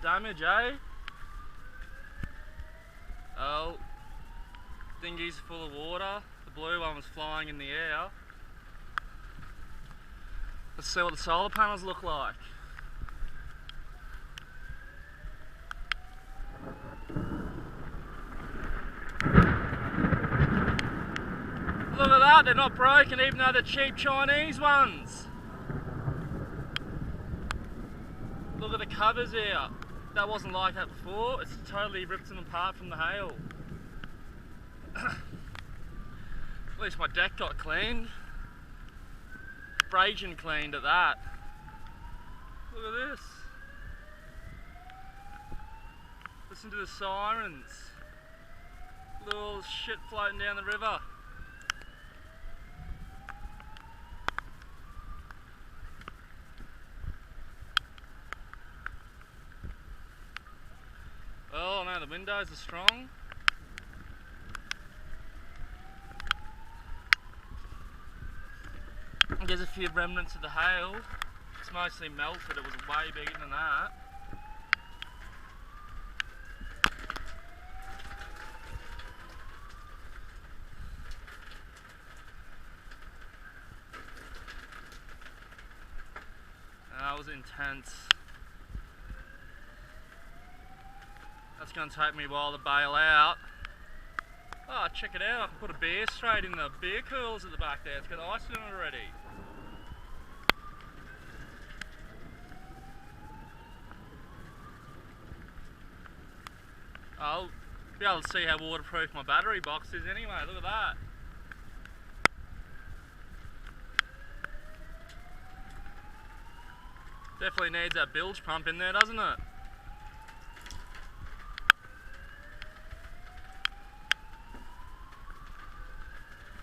the damage, eh? Oh, dinghy's full of water. The blue one was flying in the air. Let's see what the solar panels look like. Look at that, they're not broken even though they're cheap Chinese ones. Look at the covers here. That wasn't like that before. It's totally ripped them apart from the hail. At least my deck got cleaned. Abrasion cleaned at that. Look at this. Listen to the sirens. Little shit floating down the river. Oh no, the windows are strong. There's a few remnants of the hail. It's mostly melted, it was way bigger than that. That was intense. That's going to take me a while to bail out. Oh, check it out, I can put a beer straight in the beer coolers at the back there. It's got ice in it already. I'll be able to see how waterproof my battery box is anyway, look at that. Definitely needs that bilge pump in there, doesn't it?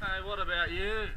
Hey, what about you?